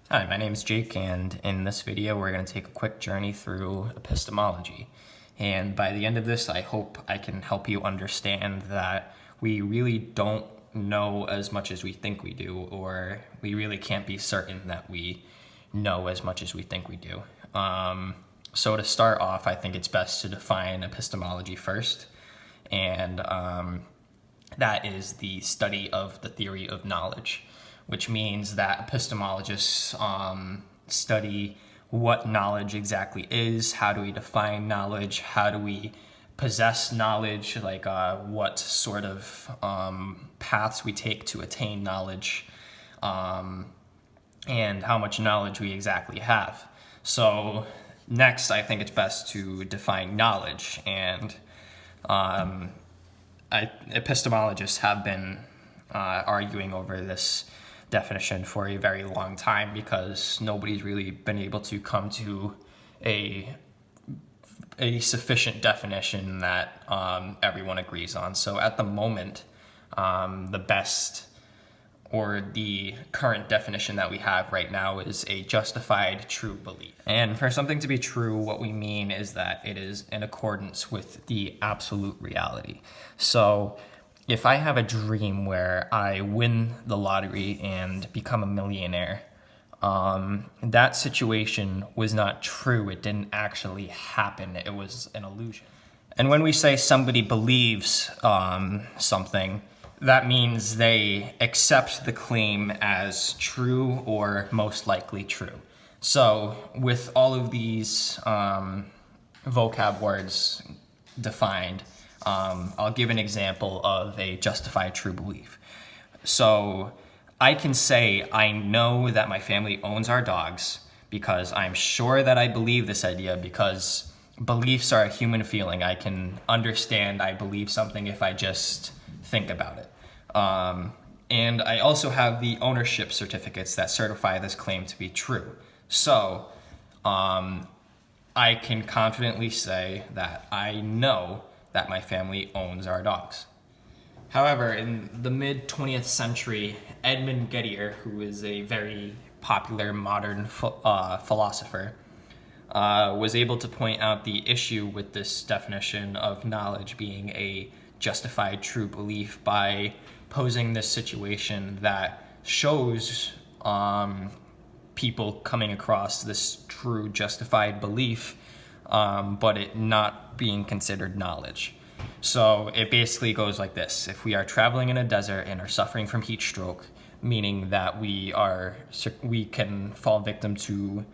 Hi, my name is Jake, and in this video we're going to take a quick journey through epistemology. And by the end of this, I hope I can help you understand that we really don't know as much as we think we do, or we really can't be certain that we know as much as we think we do. So to start off, I think it's best to define epistemology first, and that is the study of the theory of knowledge, which means that epistemologists study what knowledge exactly is, how do we define knowledge, how do we possess knowledge, what sort of paths we take to attain knowledge, and how much knowledge we exactly have. So next, I think it's best to define knowledge, and epistemologists have been arguing over this definition for a very long time because nobody's really been able to come to a sufficient definition that everyone agrees on. So at the moment, the best or the current definition that we have right now is a justified true belief. And for something to be true, what we mean is that it is in accordance with the absolute reality. So if I have a dream where I win the lottery and become a millionaire, that situation was not true. It didn't actually happen. It was an illusion. And when we say somebody believes something, that means they accept the claim as true or most likely true. So with all of these vocab words defined, I'll give an example of a justified true belief. So I can say I know that my family owns our dogs because I'm sure that I believe this idea, because beliefs are a human feeling. I can understand I believe something if I just think about it. And I also have the ownership certificates that certify this claim to be true. So I can confidently say that I know that my family owns our dogs. However, in the mid-20th century, Edmund Gettier, who is a very popular modern philosopher, was able to point out the issue with this definition of knowledge being a justified true belief by posing this situation that shows people coming across this true justified belief, but it not being considered knowledge. So it basically goes like this. If we are traveling in a desert and are suffering from heat stroke, meaning that we can fall victim to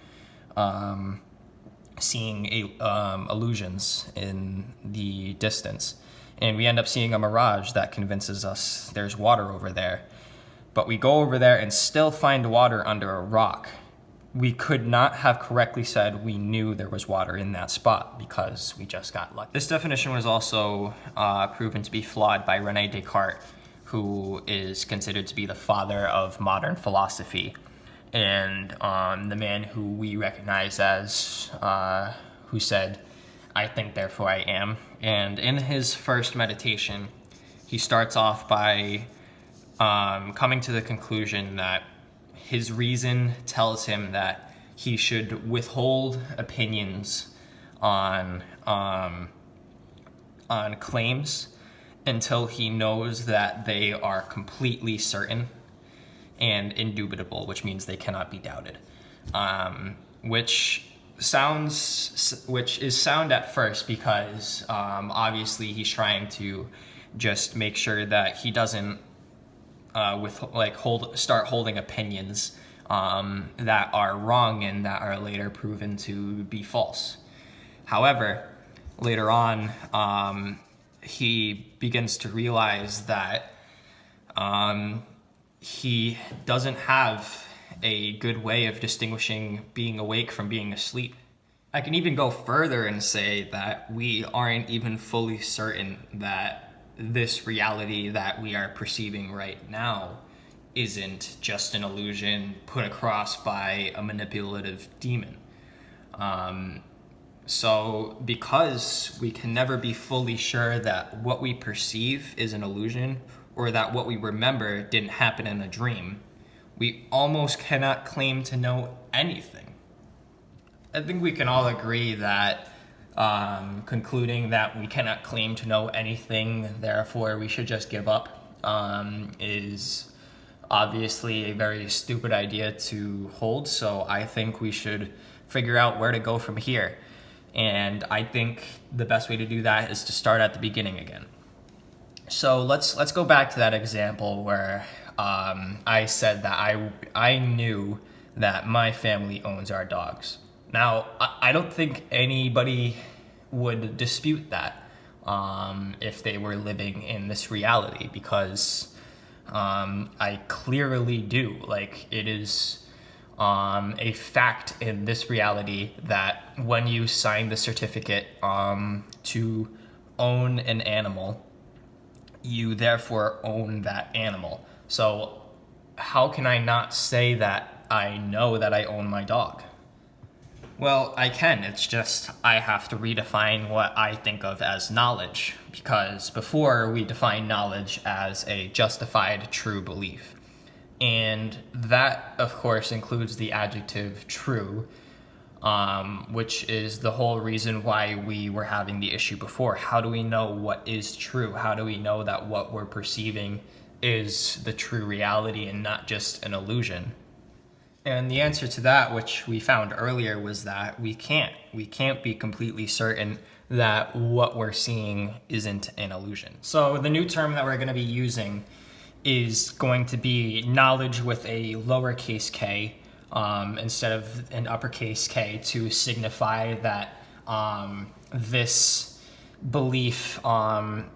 seeing illusions in the distance, and we end up seeing a mirage that convinces us there's water over there, but we go over there and still find water under a rock, we could not have correctly said we knew there was water in that spot because we just got lucky. This definition was also proven to be flawed by René Descartes, who is considered to be the father of modern philosophy, and the man who we recognize as who said, "I think, therefore I am." And in his first meditation, he starts off by coming to the conclusion that his reason tells him that he should withhold opinions on claims until he knows that they are completely certain and indubitable, which means they cannot be doubted. Which is sound at first because obviously he's trying to just make sure that he doesn't start holding opinions that are wrong and that are later proven to be false. However, later on, he begins to realize that he doesn't have a good way of distinguishing being awake from being asleep. I can even go further and say that we aren't even fully certain that this reality that we are perceiving right now isn't just an illusion put across by a manipulative demon. So because we can never be fully sure that what we perceive is an illusion or that what we remember didn't happen in a dream, we almost cannot claim to know anything. I think we can all agree that concluding that we cannot claim to know anything, therefore we should just give up, is obviously a very stupid idea to hold. So I think we should figure out where to go from here. And I think the best way to do that is to start at the beginning again. So let's go back to that example where I said that I knew that my family owns our dogs. Now, I don't think anybody would dispute that if they were living in this reality, because I clearly do. Like, it is a fact in this reality that when you sign the certificate to own an animal, you therefore own that animal. So how can I not say that I know that I own my dog? Well, I can. It's just I have to redefine what I think of as knowledge, because before we defined knowledge as a justified true belief. And that, of course, includes the adjective true, which is the whole reason why we were having the issue before. How do we know what is true? How do we know that what we're perceiving is the true reality and not just an illusion? And the answer to that, which we found earlier, was that we can't. We can't be completely certain that what we're seeing isn't an illusion. So the new term that we're going to be using is going to be knowledge with a lowercase k instead of an uppercase K, to signify that this belief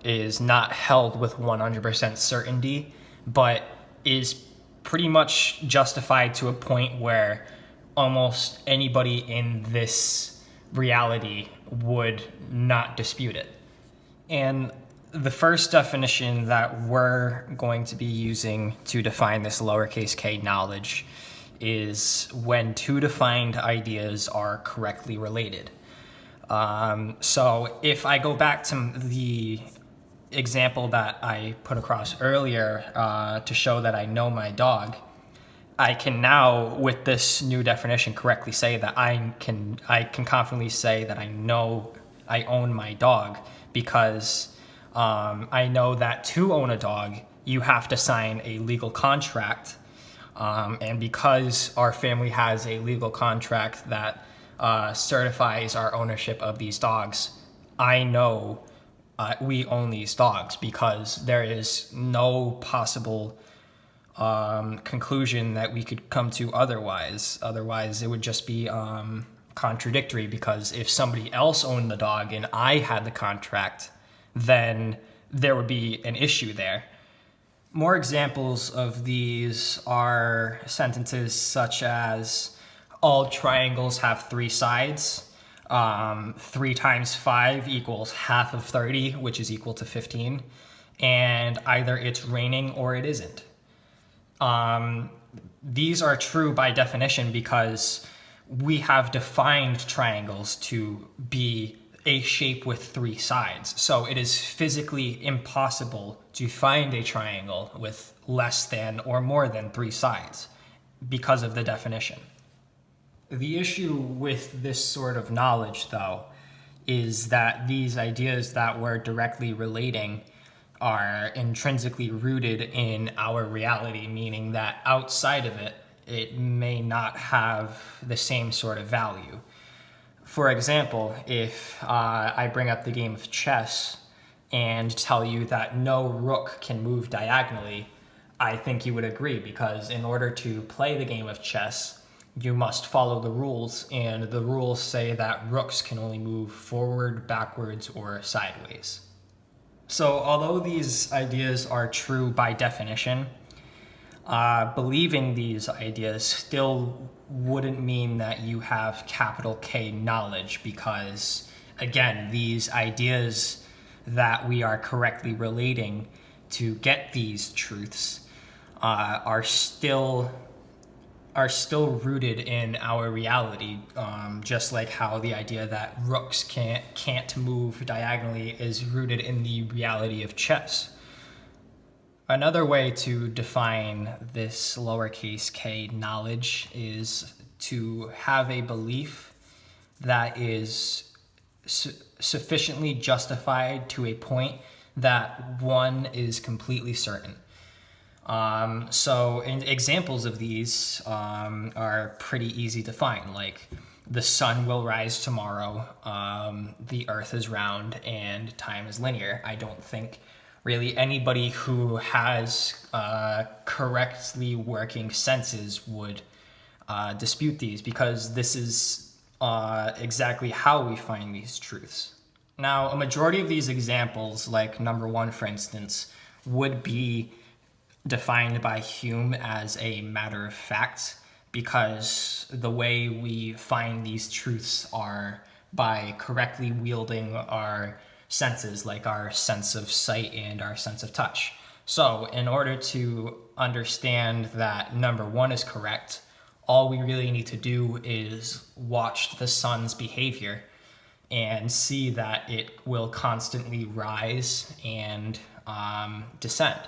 is not held with 100% certainty, but is pretty much justified to a point where almost anybody in this reality would not dispute it. And the first definition that we're going to be using to define this lowercase k knowledge is when two defined ideas are correctly related. So if I go back to the example that I put across earlier to show that I know my dog, I can now, with this new definition, correctly say that I can confidently say that I know I own my dog, because I know that to own a dog, you have to sign a legal contract. And because our family has a legal contract that certifies our ownership of these dogs, I know we own these dogs, because there is no possible conclusion that we could come to otherwise. Otherwise, it would just be contradictory, because if somebody else owned the dog and I had the contract, then there would be an issue there. More examples of these are sentences such as, all triangles have three sides. 3 times 5 equals half of 30, which is equal to 15. And either it's raining or it isn't. These are true by definition because we have defined triangles to be a shape with 3 sides. So it is physically impossible to find a triangle with less than or more than 3 sides because of the definition. The issue with this sort of knowledge, though, is that these ideas that we're directly relating are intrinsically rooted in our reality, meaning that outside of it, it may not have the same sort of value. For example, if I bring up the game of chess and tell you that no rook can move diagonally, I think you would agree, because in order to play the game of chess, you must follow the rules, and the rules say that rooks can only move forward, backwards, or sideways. So although these ideas are true by definition, believing these ideas still wouldn't mean that you have capital K knowledge, because, again, these ideas that we are correctly relating to get these truths are still rooted in our reality, just like how the idea that rooks can't move diagonally is rooted in the reality of chess. Another way to define this lowercase k knowledge is to have a belief that is sufficiently justified to a point that one is completely certain. So examples of these are pretty easy to find, like the sun will rise tomorrow, the earth is round, and time is linear. I don't think really anybody who has correctly working senses would dispute these, because this is exactly how we find these truths. Now, a majority of these examples, like number one, for instance, would be defined by Hume as a matter of fact, because the way we find these truths are by correctly wielding our senses, like our sense of sight and our sense of touch. So in order to understand that number one is correct, all we really need to do is watch the sun's behavior and see that it will constantly rise and descend.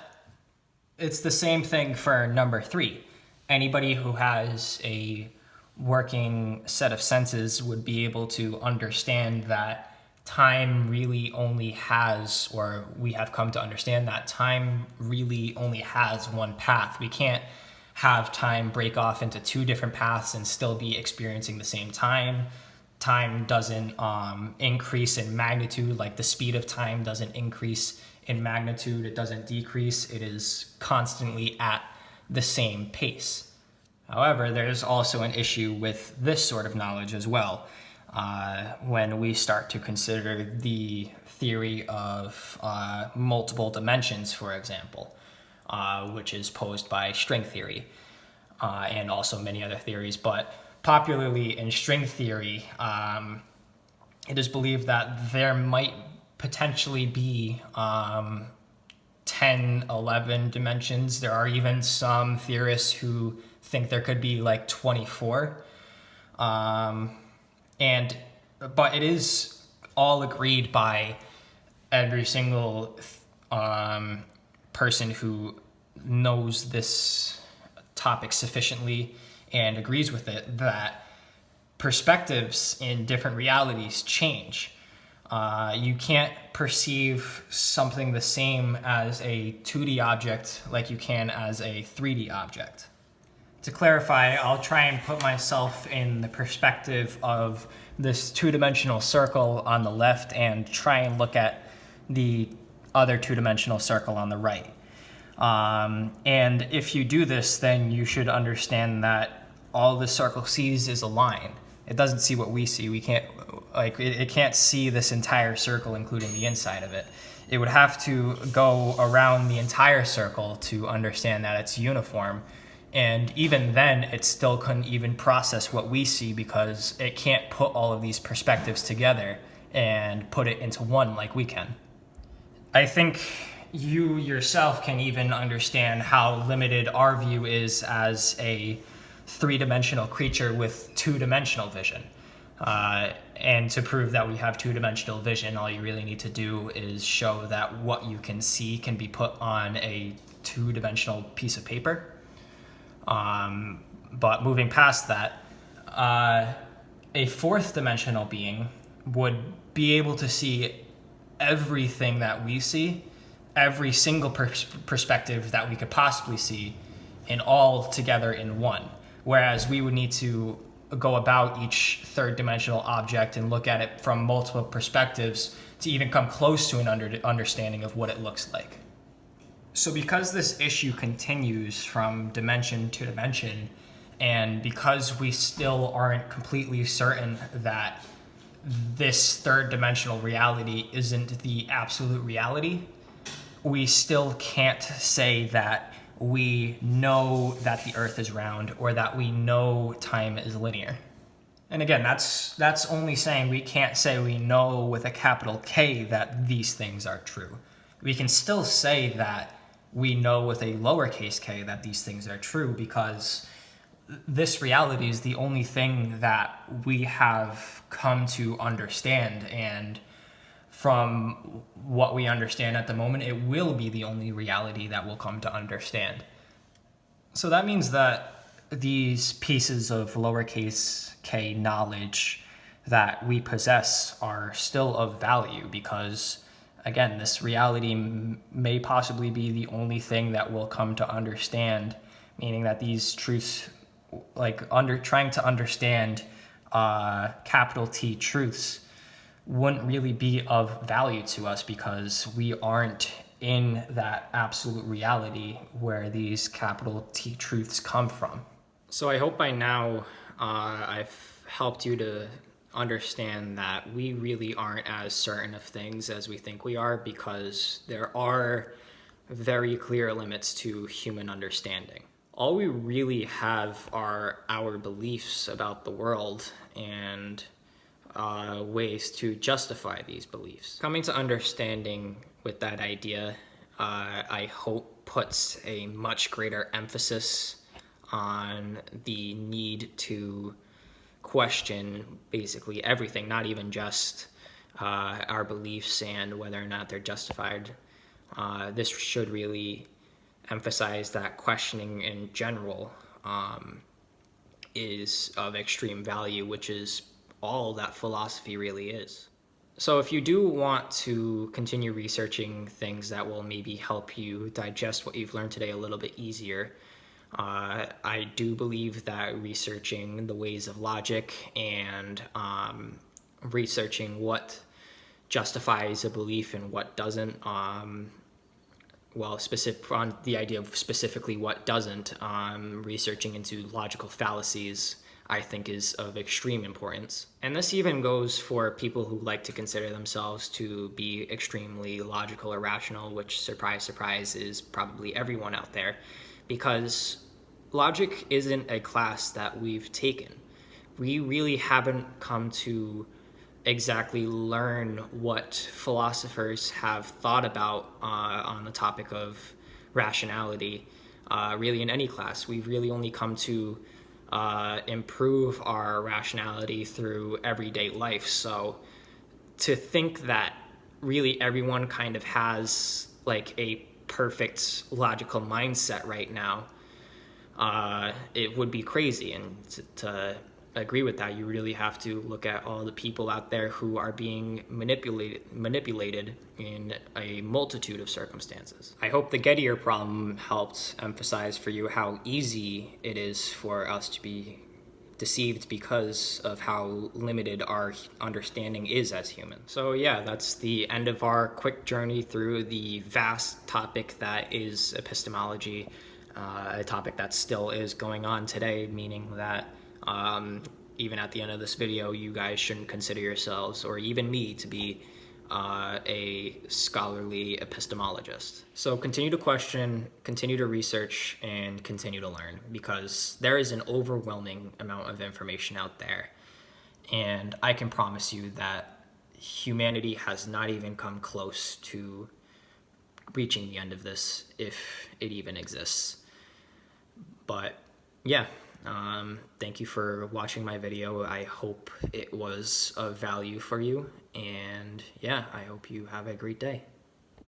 It's the same thing for number three. Anybody who has a working set of senses would be able to understand that time really only has, or we have come to understand that time really only has one path. We can't have time break off into two different paths and still be experiencing the same time. Time doesn't increase in magnitude, like the speed of time doesn't increase in magnitude, it doesn't decrease, it is constantly at the same pace. However, there's also an issue with this sort of knowledge as well, when we start to consider the theory of multiple dimensions, for example, which is posed by string theory, and also many other theories. But popularly in string theory, it is believed that there might potentially be 10, 11 dimensions. There are even some theorists who think there could be like 24. But it is all agreed by every single person who knows this topic sufficiently and agrees with it, that perspectives in different realities change. You can't perceive something the same as a 2D object like you can as a 3D object. To clarify, I'll try and put myself in the perspective of this two-dimensional circle on the left and try and look at the other two-dimensional circle on the right. And if you do this, then you should understand that all the circle sees is a line. It doesn't see what we see. We can't, it can't see this entire circle, including the inside of it. It would have to go around the entire circle to understand that it's uniform. And even then, it still couldn't even process what we see, because it can't put all of these perspectives together and put it into one like we can. I think you yourself can even understand how limited our view is as a three-dimensional creature with two-dimensional vision. And to prove that we have two-dimensional vision, all you really need to do is show that what you can see can be put on a two-dimensional piece of paper. But moving past that, a fourth dimensional being would be able to see everything that we see, every single perspective that we could possibly see, and all together in one. Whereas we would need to go about each third dimensional object and look at it from multiple perspectives to even come close to an understanding of what it looks like. So because this issue continues from dimension to dimension, and because we still aren't completely certain that this third dimensional reality isn't the absolute reality, we still can't say that we know that the earth is round or that we know time is linear. And again, that's only saying we can't say we know with a capital K that these things are true. We can still say that we know with a lowercase k that these things are true, because this reality is the only thing that we have come to understand. And from what we understand at the moment, it will be the only reality that we'll come to understand. So that means that these pieces of lowercase k knowledge that we possess are still of value because, again, this reality may possibly be the only thing that we'll come to understand, meaning that these truths, trying to understand capital T truths, wouldn't really be of value to us because we aren't in that absolute reality where these capital T truths come from. So I hope by now I've helped you to understand that we really aren't as certain of things as we think we are, because there are very clear limits to human understanding. All we really have are our beliefs about the world and ways to justify these beliefs. Coming to understanding with that idea, I hope puts a much greater emphasis on the need to question basically everything, not even just our beliefs and whether or not they're justified. This should really emphasize that questioning in general is of extreme value, which is all that philosophy really is. So if you do want to continue researching things that will maybe help you digest what you've learned today a little bit easier, I do believe that researching the ways of logic and researching what justifies a belief and what doesn't, specific on the idea of specifically what doesn't, researching into logical fallacies, I think is of extreme importance. And this even goes for people who like to consider themselves to be extremely logical or rational, which, surprise, surprise, is probably everyone out there, because logic isn't a class that we've taken. We really haven't come to exactly learn what philosophers have thought about on the topic of rationality, really in any class. We've really only come to improve our rationality through everyday life. So to think that really everyone kind of has like a perfect logical mindset right now, it would be crazy. And to agree with that, you really have to look at all the people out there who are being manipulated in a multitude of circumstances. I hope the Gettier problem helped emphasize for you how easy it is for us to be deceived because of how limited our understanding is as humans. So yeah, that's the end of our quick journey through the vast topic that is epistemology, a topic that still is going on today, meaning that even at the end of this video, you guys shouldn't consider yourselves, or even me, to be a scholarly epistemologist. So continue to question, continue to research, and continue to learn, because there is an overwhelming amount of information out there. And I can promise you that humanity has not even come close to reaching the end of this, if it even exists. But yeah. Thank you for watching my video. I hope it was of value for you, and yeah, I hope you have a great day.